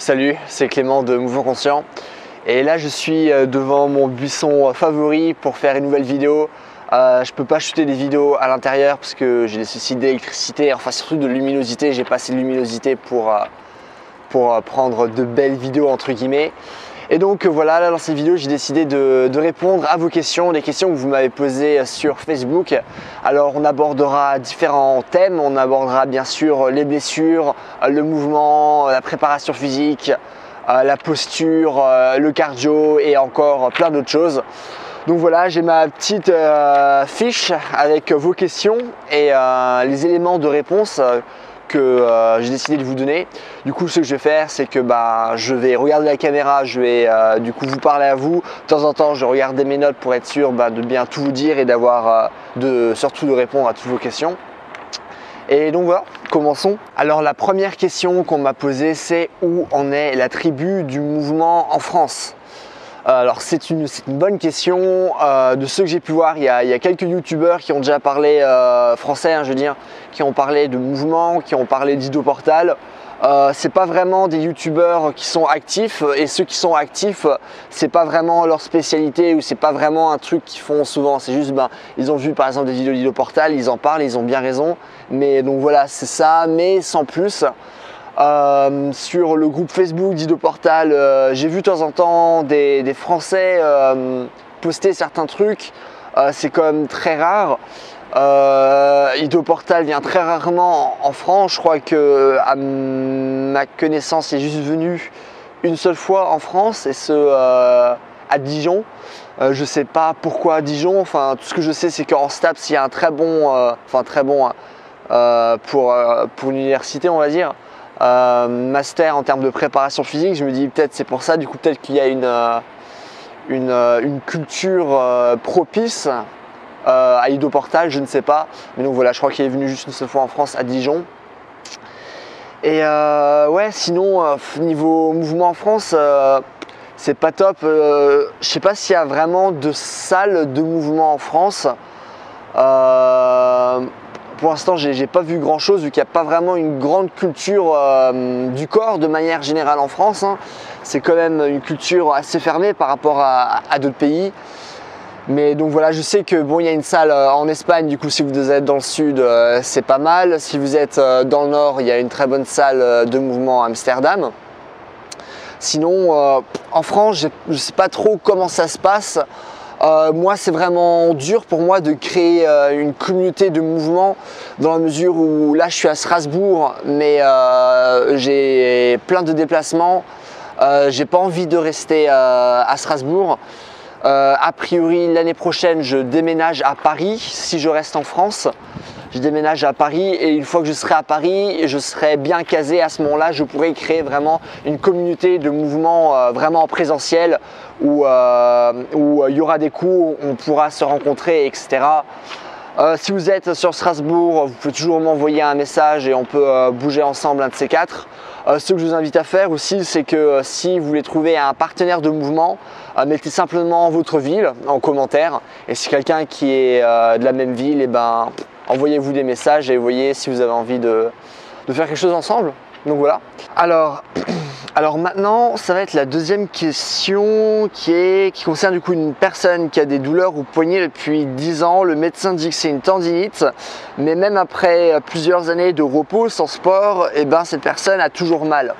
Salut, c'est Clément de Mouvement Conscient et là je suis devant mon buisson favori pour faire une nouvelle vidéo. Je peux pas shooter des vidéos à l'intérieur parce que j'ai nécessité d'électricité, enfin surtout de luminosité. J'ai pas assez de luminosité pour prendre de belles vidéos entre guillemets. Et donc voilà, là dans cette vidéo j'ai décidé de répondre à vos questions, des questions que vous m'avez posées sur Facebook. Alors on abordera différents thèmes, on abordera bien sûr les blessures, le mouvement, la préparation physique, la posture, le cardio et encore plein d'autres choses. Donc voilà, j'ai ma petite fiche avec vos questions et les éléments de réponse que j'ai décidé de vous donner. Du coup, ce que je vais faire, c'est que je vais regarder la caméra, je vais du coup vous parler à vous. De temps en temps, je vais regarder mes notes pour être sûr de bien tout vous dire et surtout de répondre à toutes vos questions. Et donc voilà, commençons. Alors la première question qu'on m'a posée, c'est où en est la tribu du mouvement en France? Alors c'est une bonne question. De ceux que j'ai pu voir, il y a quelques youtubeurs qui ont déjà parlé français, je veux dire, qui ont parlé de mouvement, qui ont parlé d'Ido-Portal. C'est pas vraiment des youtubeurs qui sont actifs, et ceux qui sont actifs, c'est pas vraiment leur spécialité ou c'est pas vraiment un truc qu'ils font souvent. C'est juste ils ont vu par exemple des vidéos d'Ido-Portal, ils en parlent, ils ont bien raison. Mais donc voilà, c'est ça, mais sans plus. Sur le groupe Facebook d'Ido-Portal, j'ai vu de temps en temps des Français poster certains trucs. C'est quand même très rare. Ido-Portal vient très rarement en France. Je crois que à ma connaissance, il est juste venu une seule fois en France, et à Dijon. Je sais pas pourquoi à Dijon. Enfin, tout ce que je sais, c'est qu'en STAPS, il y a un très bon, pour l'université, on va dire. Master en termes de préparation physique. Je me dis peut-être c'est pour ça, du coup peut-être qu'il y a une culture propice à Ido-Portal, je ne sais pas. Mais donc voilà, je crois qu'il est venu juste une seule fois en France, à Dijon. Et ouais, sinon niveau mouvement en France, c'est pas top. Je sais pas s'il y a vraiment de salles de mouvement en France. Pour l'instant, j'ai pas vu grand chose, vu qu'il n'y a pas vraiment une grande culture du corps de manière générale en France. C'est quand même une culture assez fermée par rapport à d'autres pays. Mais donc voilà, je sais que il y a une salle en Espagne, du coup si vous êtes dans le sud, c'est pas mal. Si vous êtes dans le nord, il y a une très bonne salle de mouvement à Amsterdam. Sinon, en France, je sais pas trop comment ça se passe. Moi, c'est vraiment dur pour moi de créer une communauté de mouvement, dans la mesure où là je suis à Strasbourg, mais j'ai plein de déplacements. J'ai pas envie de rester à Strasbourg. A priori, l'année prochaine, je déménage à Paris si je reste en France. Je déménage à Paris, et une fois que je serai à Paris, je serai bien casé. À ce moment-là, je pourrai créer vraiment une communauté de mouvement vraiment en présentiel où il y aura des cours, on pourra se rencontrer, etc. Si vous êtes sur Strasbourg, vous pouvez toujours m'envoyer un message et on peut bouger ensemble un de ces quatre. Ce que je vous invite à faire aussi, c'est que si vous voulez trouver un partenaire de mouvement, mettez simplement votre ville en commentaire. Et si quelqu'un qui est de la même ville, envoyez-vous des messages et voyez si vous avez envie de faire quelque chose ensemble. Donc voilà. Alors maintenant, ça va être la deuxième question qui concerne du coup une personne qui a des douleurs au poignet depuis 10 ans. Le médecin dit que c'est une tendinite, mais même après plusieurs années de repos sans sport, cette personne a toujours mal.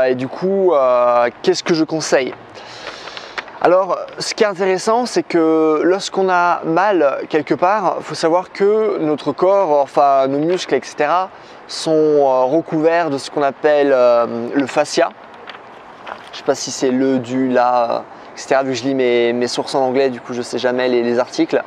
Et du coup, qu'est-ce que je conseille? Alors, ce qui est intéressant, c'est que lorsqu'on a mal quelque part, il faut savoir que notre corps, enfin nos muscles, etc., sont recouverts de ce qu'on appelle le fascia. Je ne sais pas si c'est le, du, la, etc. Vu que je lis mes sources en anglais, du coup je ne sais jamais les articles.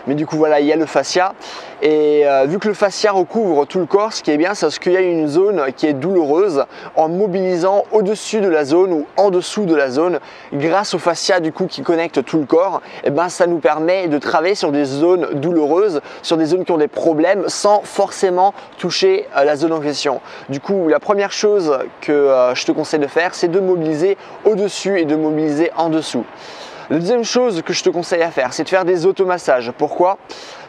Mais du coup voilà, il y a le fascia. Et vu que le fascia recouvre tout le corps, ce qui est bien, c'est qu'il y a une zone qui est douloureuse. En mobilisant au-dessus de la zone ou en dessous de la zone, grâce au fascia du coup qui connecte tout le corps, ça nous permet de travailler sur des zones douloureuses, sur des zones qui ont des problèmes, sans forcément toucher la zone en question. Du coup, la première chose que je te conseille de faire, c'est de mobiliser au-dessus et de mobiliser en dessous. La deuxième chose que je te conseille à faire, c'est de faire des automassages. Pourquoi ?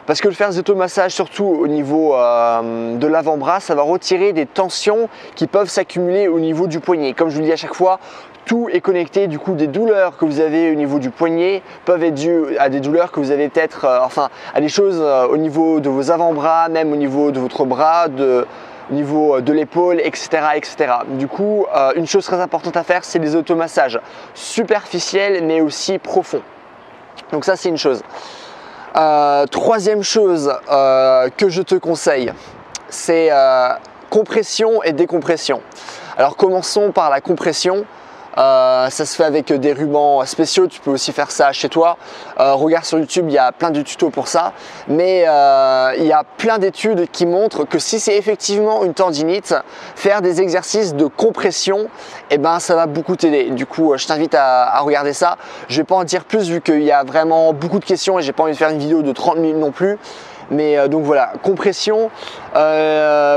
Parce que de faire des automassages, surtout au niveau de l'avant-bras, ça va retirer des tensions qui peuvent s'accumuler au niveau du poignet. Comme je vous le dis à chaque fois, tout est connecté, du coup des douleurs que vous avez au niveau du poignet peuvent être dues à des douleurs que vous avez peut-être, à des choses au niveau de vos avant-bras, même au niveau de votre bras, au niveau de l'épaule, etc., etc. Du coup, une chose très importante à faire, c'est les automassages superficiels mais aussi profonds. Donc ça, c'est une chose. Troisième chose que je te conseille, c'est compression et décompression. Alors commençons par la compression. Ça se fait avec des rubans spéciaux, tu peux aussi faire ça chez toi. Regarde sur YouTube, il y a plein de tutos pour ça. Mais il y a plein d'études qui montrent que si c'est effectivement une tendinite, faire des exercices de compression, eh ben, ça va beaucoup t'aider. Du coup, je t'invite à regarder ça. Je ne vais pas en dire plus vu qu'il y a vraiment beaucoup de questions et j'ai pas envie de faire une vidéo de 30 minutes non plus. Mais donc voilà, compression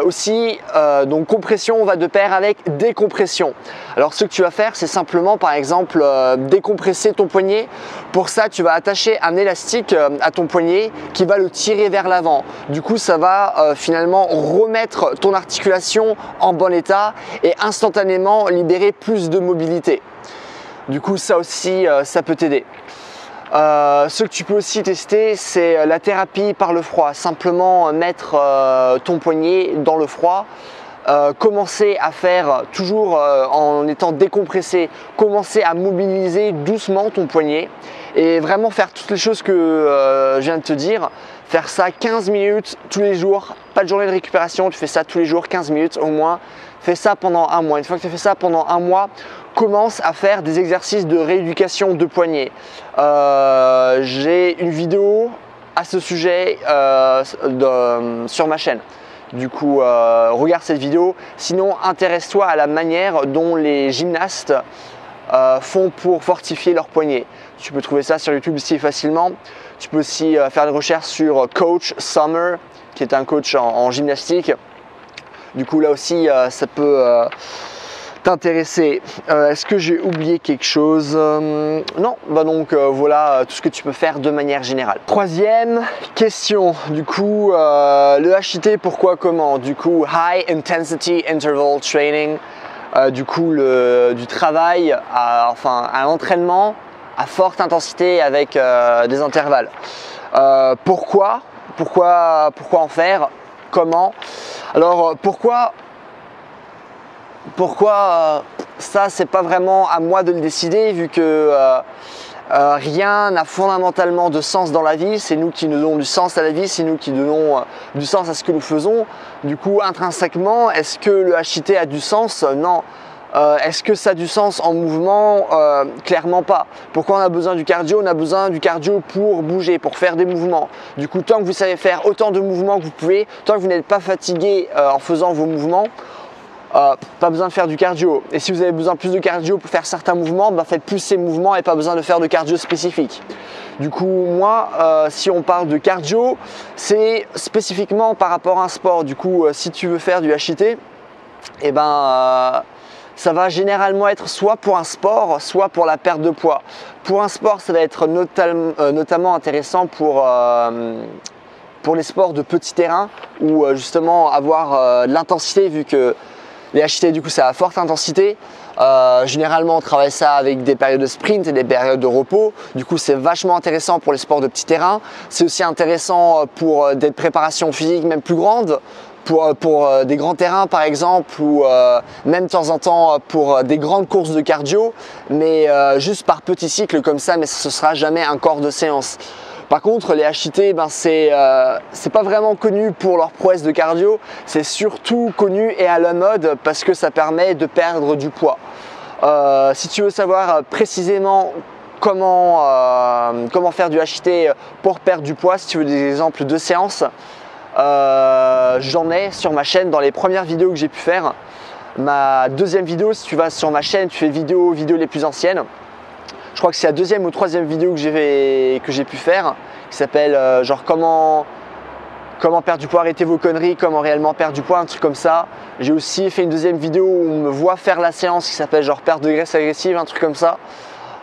aussi, donc compression va de pair avec décompression. Alors ce que tu vas faire, c'est simplement par exemple décompresser ton poignet. Pour ça, tu vas attacher un élastique à ton poignet qui va le tirer vers l'avant. Du coup, ça va finalement remettre ton articulation en bon état et instantanément libérer plus de mobilité. Du coup, ça aussi, ça peut t'aider. Ce que tu peux aussi tester, c'est la thérapie par le froid. Simplement mettre ton poignet dans le froid, commencer à faire toujours en étant décompressé, commencer à mobiliser doucement ton poignet et vraiment faire toutes les choses que je viens de te dire. Faire ça 15 minutes tous les jours, pas de journée de récupération, tu fais ça tous les jours 15 minutes au moins. Fais ça pendant un mois. Une fois que tu as fait ça pendant un mois, commence à faire des exercices de rééducation de poignet. J'ai une vidéo à ce sujet sur ma chaîne. Du coup, regarde cette vidéo. Sinon, intéresse-toi à la manière dont les gymnastes font pour fortifier leur poignet. Tu peux trouver ça sur YouTube aussi facilement. Tu peux aussi faire des recherches sur Coach Summer, qui est un coach en gymnastique. Du coup, là aussi, ça peut t'intéresser. Est-ce que j'ai oublié quelque chose? Non, bah donc voilà tout ce que tu peux faire de manière générale. Troisième question, du coup, le HIIT, pourquoi, comment? Du coup, High Intensity Interval Training, du coup, du travail, un entraînement à forte intensité avec des intervalles. Pourquoi en faire? Comment? Alors pourquoi ça, c'est pas vraiment à moi de le décider vu que rien n'a fondamentalement de sens dans la vie. C'est nous qui nous donnons du sens à la vie, c'est nous qui donnons du sens à ce que nous faisons. Du coup, intrinsèquement, est-ce que le HIIT a du sens? Non. Est-ce que ça a du sens en mouvement? Clairement pas. Pourquoi on a besoin du cardio? On a besoin du cardio pour bouger, pour faire des mouvements. Du coup, tant que vous savez faire autant de mouvements que vous pouvez, tant que vous n'êtes pas fatigué en faisant vos mouvements, pas besoin de faire du cardio. Et si vous avez besoin de plus de cardio pour faire certains mouvements, faites plus ces mouvements et pas besoin de faire de cardio spécifique. Du coup, moi, si on parle de cardio, c'est spécifiquement par rapport à un sport. Du coup, si tu veux faire du HIIT, eh ben ça va généralement être soit pour un sport, soit pour la perte de poids. Pour un sport, ça va être notamment intéressant pour les sports de petit terrain où justement avoir de l'intensité, vu que les HIIT, du coup, c'est à forte intensité. Généralement, on travaille ça avec des périodes de sprint et des périodes de repos. Du coup, c'est vachement intéressant pour les sports de petit terrain. C'est aussi intéressant pour des préparations physiques même plus grandes. Pour des grands terrains par exemple, ou même de temps en temps pour des grandes courses de cardio, mais juste par petits cycles comme ça, mais ce ne sera jamais un corps de séance. Par contre, les HIIT, c'est pas vraiment connu pour leur prouesse de cardio, c'est surtout connu et à la mode parce que ça permet de perdre du poids. Si tu veux savoir précisément comment faire du HIIT pour perdre du poids, si tu veux des exemples de séances, j'en ai sur ma chaîne dans les premières vidéos que j'ai pu faire. Ma deuxième vidéo, si tu vas sur ma chaîne, tu fais vidéos les plus anciennes. Je crois que c'est la deuxième ou troisième vidéo que j'ai pu faire, qui s'appelle genre comment perdre du poids, arrêtez vos conneries, comment réellement perdre du poids, un truc comme ça. J'ai aussi fait une deuxième vidéo où on me voit faire la séance qui s'appelle genre perte de graisse agressive, un truc comme ça.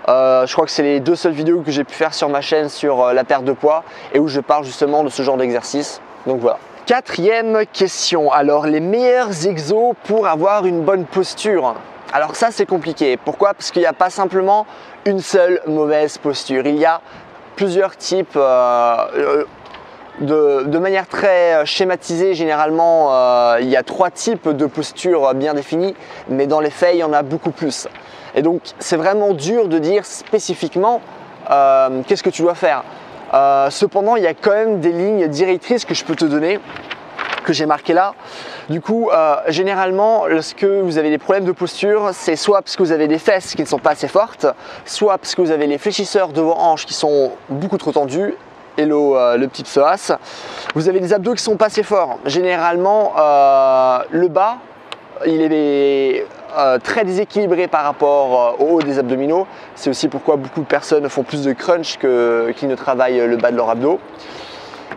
Je crois que c'est les 2 seules vidéos que j'ai pu faire sur ma chaîne sur la perte de poids et où je parle justement de ce genre d'exercice. Donc voilà. 4e question, alors les meilleurs exos pour avoir une bonne posture. Alors ça c'est compliqué, pourquoi? Parce qu'il n'y a pas simplement une seule mauvaise posture, il y a plusieurs types, de manière très schématisée généralement, il y a 3 types de postures bien définies, mais dans les faits il y en a beaucoup plus. Et donc c'est vraiment dur de dire spécifiquement qu'est-ce que tu dois faire. Cependant, il y a quand même des lignes directrices que je peux te donner, que j'ai marquées là. Du coup, généralement, lorsque vous avez des problèmes de posture, c'est soit parce que vous avez des fesses qui ne sont pas assez fortes, soit parce que vous avez les fléchisseurs de vos hanches qui sont beaucoup trop tendus. Hello le petit psoas. Vous avez des abdos qui ne sont pas assez forts. Généralement, le bas, il est très déséquilibré par rapport au haut des abdominaux. C'est aussi pourquoi beaucoup de personnes font plus de crunch qu'ils ne travaillent le bas de leur abdos.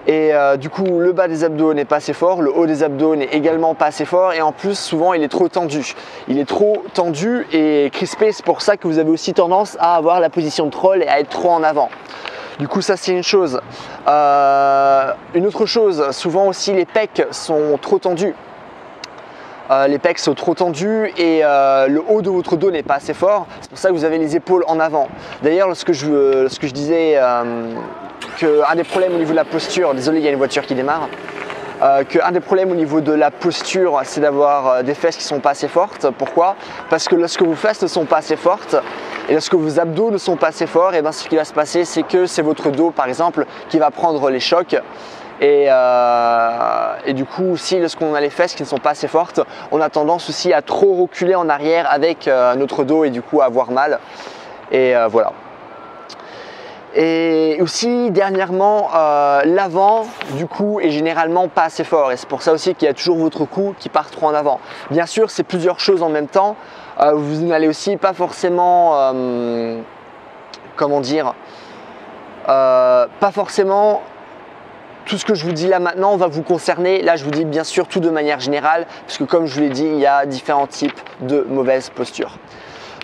Et du coup, le bas des abdos n'est pas assez fort, le haut des abdos n'est également pas assez fort et en plus, souvent, il est trop tendu. Il est trop tendu et crispé, c'est pour ça que vous avez aussi tendance à avoir la position de troll et à être trop en avant. Du coup, ça c'est une chose. Une autre chose, souvent aussi les pecs sont trop tendus. Les pecs sont trop tendus et le haut de votre dos n'est pas assez fort. C'est pour ça que vous avez les épaules en avant. D'ailleurs, lorsque je disais qu'un des problèmes au niveau de la posture, désolé, il y a une voiture qui démarre, qu'un des problèmes au niveau de la posture, c'est d'avoir des fesses qui ne sont pas assez fortes. Pourquoi? Parce que lorsque vos fesses ne sont pas assez fortes et lorsque vos abdos ne sont pas assez forts, et bien ce qui va se passer, c'est que c'est votre dos, par exemple, qui va prendre les chocs. Et du coup aussi lorsqu'on a les fesses qui ne sont pas assez fortes, on a tendance aussi à trop reculer en arrière avec notre dos et du coup à avoir mal. Et voilà. Et aussi dernièrement, l'avant du cou est généralement pas assez fort et c'est pour ça aussi qu'il y a toujours votre cou qui part trop en avant. Bien sûr, c'est plusieurs choses en même temps. Vous n'allez aussi pas forcément, comment dire, pas forcément tout ce que je vous dis là maintenant va vous concerner. Là, je vous dis bien sûr tout de manière générale, puisque comme je vous l'ai dit, il y a différents types de mauvaises postures.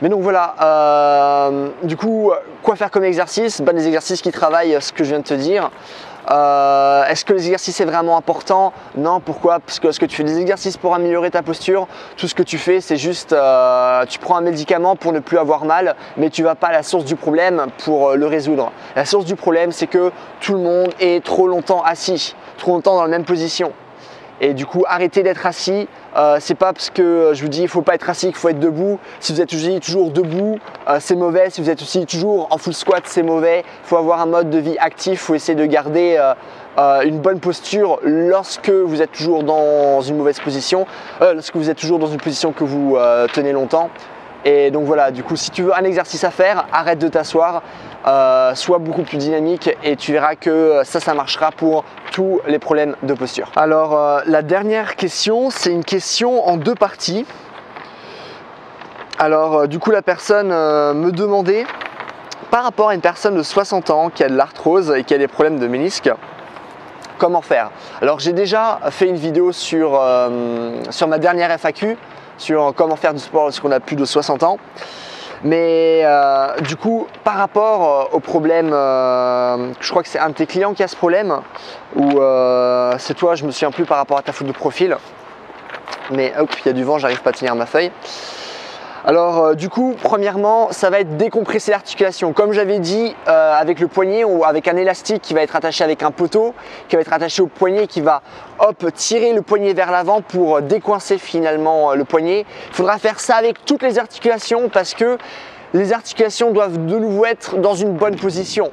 Mais donc voilà, du coup, quoi faire comme exercice? Des exercices qui travaillent ce que je viens de te dire. Est-ce que l'exercice est vraiment important? Non, pourquoi? Parce que lorsque tu fais des exercices pour améliorer ta posture, tout ce que tu fais, c'est juste, tu prends un médicament pour ne plus avoir mal, mais tu ne vas pas à la source du problème pour le résoudre. La source du problème, c'est que tout le monde est trop longtemps assis, trop longtemps dans la même position. Et du coup, arrêtez d'être assis. C'est pas parce que je vous dis il ne faut pas être assis qu'il faut être debout. Si vous êtes toujours debout, c'est mauvais. Si vous êtes aussi toujours en full squat, c'est mauvais. Il faut avoir un mode de vie actif. Il faut essayer de garder une bonne posture lorsque vous êtes toujours dans une mauvaise position, lorsque vous êtes toujours dans une position que vous tenez longtemps. Et donc voilà, du coup, si tu veux un exercice à faire, arrête de t'asseoir, sois beaucoup plus dynamique et tu verras que ça marchera pour tous les problèmes de posture. Alors, la dernière question, c'est une question en 2 parties. Alors, du coup, la personne me demandait, par rapport à une personne de 60 ans qui a de l'arthrose et qui a des problèmes de ménisque, comment faire? Alors, j'ai déjà fait une vidéo sur ma dernière FAQ, sur comment faire du sport lorsqu'on a plus de 60 ans. Mais du coup, par rapport au problème, je crois que c'est un de tes clients qui a ce problème, ou c'est toi, je me souviens plus par rapport à ta photo de profil. Mais hop, il y a du vent, j'arrive pas à tenir ma feuille. Alors du coup, premièrement, ça va être décompresser l'articulation. Comme j'avais dit, avec le poignet ou avec un élastique qui va être attaché avec un poteau, qui va être attaché au poignet, qui va tirer le poignet vers l'avant pour décoincer finalement le poignet. Il faudra faire ça avec toutes les articulations parce que les articulations doivent de nouveau être dans une bonne position.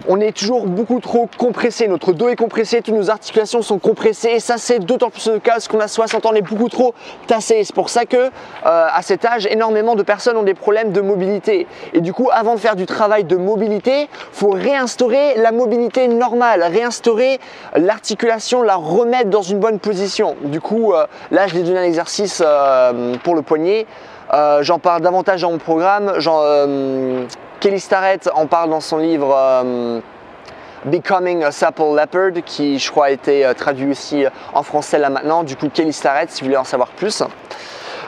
On est toujours beaucoup trop compressé, notre dos est compressé, toutes nos articulations sont compressées et ça c'est d'autant plus le cas parce qu'on a 60 ans, on est beaucoup trop tassé. C'est pour ça que à cet âge, énormément de personnes ont des problèmes de mobilité. Et du coup, avant de faire du travail de mobilité, il faut réinstaurer la mobilité normale, réinstaurer l'articulation, la remettre dans une bonne position. Du coup, là je l'ai donné un exercice pour le poignet. J'en parle davantage dans mon programme. Kelly Starrett en parle dans son livre Becoming a Supple Leopard, qui je crois a été traduit aussi en français là maintenant. Du coup, Kelly Starrett si vous voulez en savoir plus.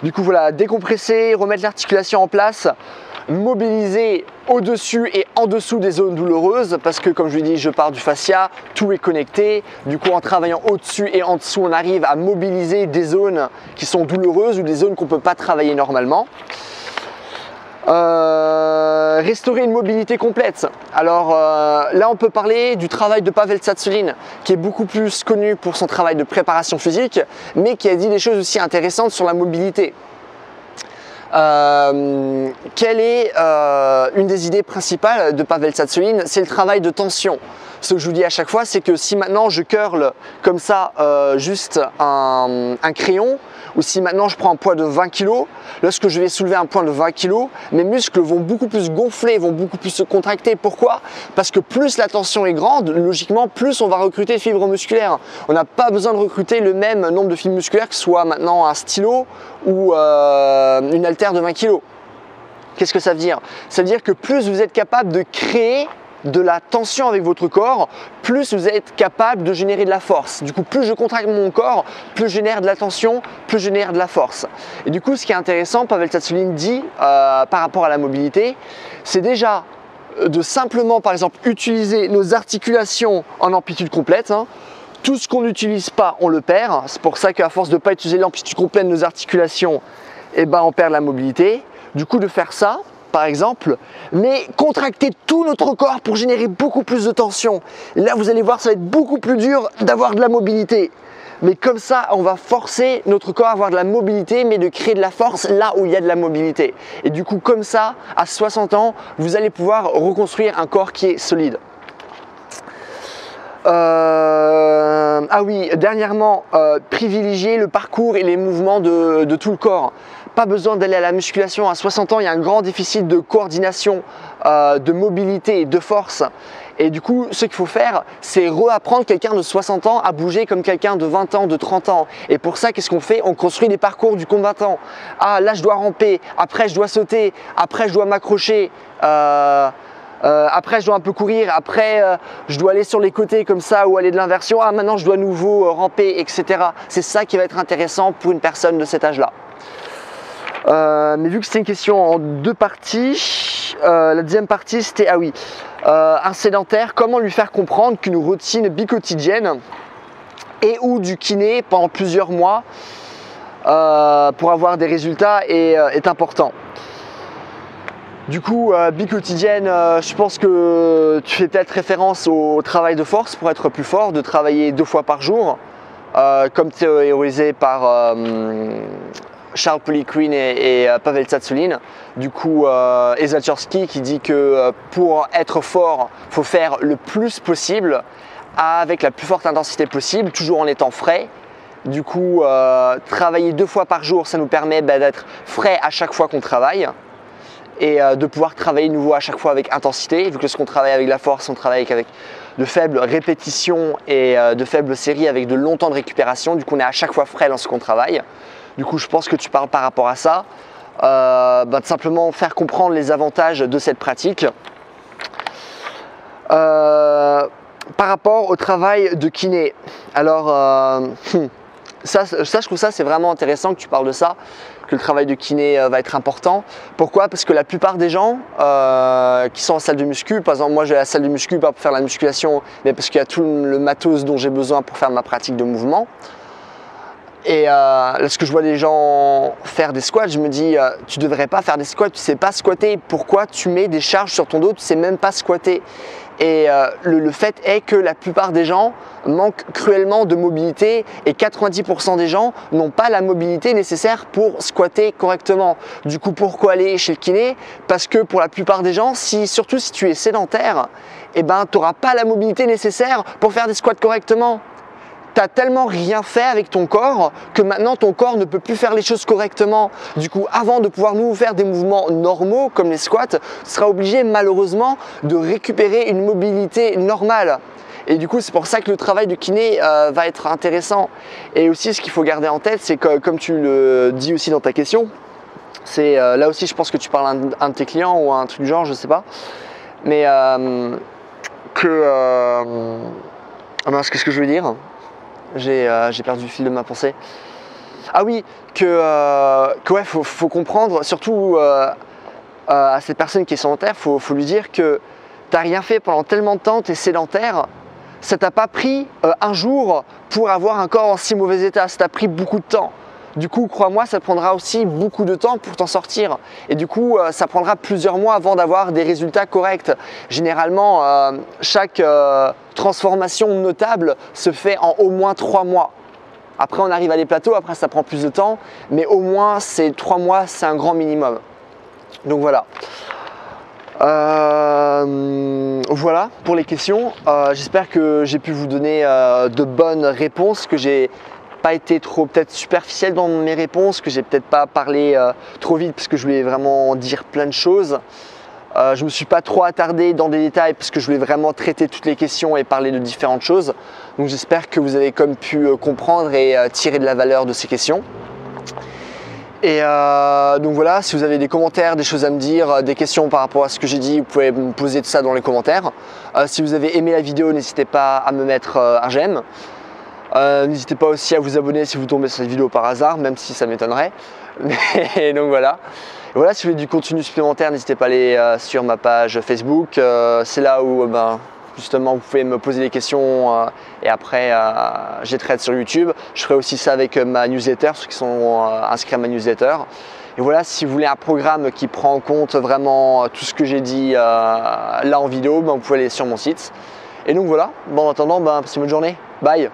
Du coup voilà, décompresser, remettre l'articulation en place. mobiliser au-dessus et en dessous des zones douloureuses parce que comme je l'ai dit, je pars du fascia, tout est connecté. Du coup, en travaillant au-dessus et en dessous, on arrive à mobiliser des zones qui sont douloureuses ou des zones qu'on ne peut pas travailler normalement. Restaurer une mobilité complète. Alors là, on peut parler du travail de Pavel Tsatsouline, qui est beaucoup plus connu pour son travail de préparation physique, mais qui a dit des choses aussi intéressantes sur la mobilité. Quelle est une des idées principales de Pavel Tsatsouline? C'est le travail de tension. Ce que je vous dis à chaque fois, c'est que si maintenant je curle comme ça juste un crayon, ou si maintenant je prends un poids de 20 kg, lorsque je vais soulever un poids de 20 kg, mes muscles vont beaucoup plus gonfler, vont beaucoup plus se contracter. Pourquoi? Parce que plus la tension est grande, logiquement, plus on va recruter de fibres musculaires. On n'a pas besoin de recruter le même nombre de fibres musculaires, que ce soit maintenant un stylo ou une haltère de 20 kg. Qu'est-ce que ça veut dire? Ça veut dire que plus vous êtes capable de créer de la tension avec votre corps, plus vous êtes capable de générer de la force. Du coup, plus je contracte mon corps, plus je génère de la tension, plus je génère de la force. Et du coup, ce qui est intéressant, Pavel Tsatsouline dit par rapport à la mobilité, c'est déjà de simplement, par exemple, utiliser nos articulations en amplitude complète. Tout ce qu'on n'utilise pas, on le perd. C'est pour ça qu'à force de ne pas utiliser l'amplitude complète de nos articulations, eh ben, on perd la mobilité. Du coup, de faire ça, par exemple, mais contracter tout notre corps pour générer beaucoup plus de tension. Et là, vous allez voir, ça va être beaucoup plus dur d'avoir de la mobilité. Mais comme ça, on va forcer notre corps à avoir de la mobilité, mais de créer de la force là où il y a de la mobilité. Et du coup, comme ça, à 60 ans, vous allez pouvoir reconstruire un corps qui est solide. Ah oui, dernièrement, privilégier le parcours et les mouvements de tout le corps. Pas besoin d'aller à la musculation. À 60 ans, il y a un grand déficit de coordination, de mobilité et de force. Et du coup, ce qu'il faut faire, c'est réapprendre quelqu'un de 60 ans à bouger comme quelqu'un de 20 ans, de 30 ans. Et pour ça, qu'est-ce qu'on fait? On construit des parcours du combattant. Ah, là, je dois ramper. Après, je dois sauter. Après, je dois m'accrocher. Après, je dois un peu courir. Après, je dois aller sur les côtés comme ça ou aller de l'inversion. Ah, maintenant, je dois à nouveau ramper, etc. C'est ça qui va être intéressant pour une personne de cet âge-là. Mais vu que c'était une question en deux parties, la deuxième partie c'était, ah oui, un sédentaire, comment lui faire comprendre qu'une routine biquotidienne et ou du kiné pendant plusieurs mois pour avoir des résultats est important. Du coup, biquotidienne, je pense que tu fais peut-être référence au travail de force pour être plus fort, de travailler 2 fois par jour, comme théorisé par Charles Poliquin et Pavel Tsatsouline. Du coup, Zaltchowski qui dit que pour être fort, il faut faire le plus possible avec la plus forte intensité possible, toujours en étant frais. Du coup, travailler 2 fois par jour, ça nous permet d'être frais à chaque fois qu'on travaille et de pouvoir travailler de nouveau à chaque fois avec intensité. Vu que lorsqu'on travaille avec la force, on travaille avec de faibles répétitions et de faibles séries avec de longs temps de récupération. Du coup, on est à chaque fois frais lorsqu'on travaille. Du coup, je pense que tu parles par rapport à ça, de simplement faire comprendre les avantages de cette pratique. Par rapport au travail de kiné, alors ça, je trouve ça c'est vraiment intéressant que tu parles de ça, que le travail de kiné va être important. Pourquoi? Parce que la plupart des gens qui sont en salle de muscu, par exemple moi je vais à la salle de muscu pas pour faire la musculation, mais parce qu'il y a tout le matos dont j'ai besoin pour faire ma pratique de mouvement. Et lorsque je vois des gens faire des squats, je me dis tu devrais pas faire des squats, tu sais pas squatter, pourquoi tu mets des charges sur ton dos, tu sais même pas squatter. Et le fait est que la plupart des gens manquent cruellement de mobilité et 90% des gens n'ont pas la mobilité nécessaire pour squatter correctement. Du coup, pourquoi aller chez le kiné? Parce que pour la plupart des gens, surtout si tu es sédentaire, eh ben, tu n'auras pas la mobilité nécessaire pour faire des squats correctement. Tu n'as tellement rien fait avec ton corps que maintenant ton corps ne peut plus faire les choses correctement. Du coup, avant de pouvoir nous faire des mouvements normaux comme les squats, tu seras obligé malheureusement de récupérer une mobilité normale. Et du coup, c'est pour ça que le travail de kiné va être intéressant. Et aussi, ce qu'il faut garder en tête, c'est que comme tu le dis aussi dans ta question, c'est là aussi je pense que tu parles à un de tes clients ou à un truc du genre, je sais pas. Mais que... Ah mince, qu'est-ce que je veux dire ? J'ai perdu le fil de ma pensée. Ah oui, que ouais, faut comprendre, surtout à cette personne qui est sédentaire, faut lui dire que tu n'as rien fait pendant tellement de temps, tu es sédentaire, ça t'a pas pris un jour pour avoir un corps en si mauvais état, ça t'a pris beaucoup de temps. Du coup, crois-moi, ça prendra aussi beaucoup de temps pour t'en sortir. Et du coup, ça prendra plusieurs mois avant d'avoir des résultats corrects. Généralement, chaque transformation notable se fait en au moins 3 mois. Après, on arrive à des plateaux, après ça prend plus de temps, mais au moins ces 3 mois, c'est un grand minimum. Donc voilà. Voilà pour les questions. J'espère que j'ai pu vous donner de bonnes réponses, que j'ai pas été trop peut-être superficiel dans mes réponses, que j'ai peut-être pas parlé trop vite parce que je voulais vraiment dire plein de choses. Je me suis pas trop attardé dans des détails parce que je voulais vraiment traiter toutes les questions et parler de différentes choses. Donc j'espère que vous avez comme pu comprendre et tirer de la valeur de ces questions. Et donc voilà, si vous avez des commentaires, des choses à me dire, des questions par rapport à ce que j'ai dit, vous pouvez me poser tout ça dans les commentaires. Si vous avez aimé la vidéo, n'hésitez pas à me mettre un j'aime. N'hésitez pas aussi à vous abonner si vous tombez sur cette vidéo par hasard, même si ça m'étonnerait. Mais donc voilà. Et voilà, si vous voulez du contenu supplémentaire, n'hésitez pas à aller sur ma page Facebook. C'est là où justement vous pouvez me poser des questions et après je les traite sur YouTube. Je ferai aussi ça avec ma newsletter, ceux qui sont inscrits à ma newsletter. Et voilà, si vous voulez un programme qui prend en compte vraiment tout ce que j'ai dit là en vidéo, vous pouvez aller sur mon site. Et donc voilà, bon, en attendant, passez une bonne journée. Bye.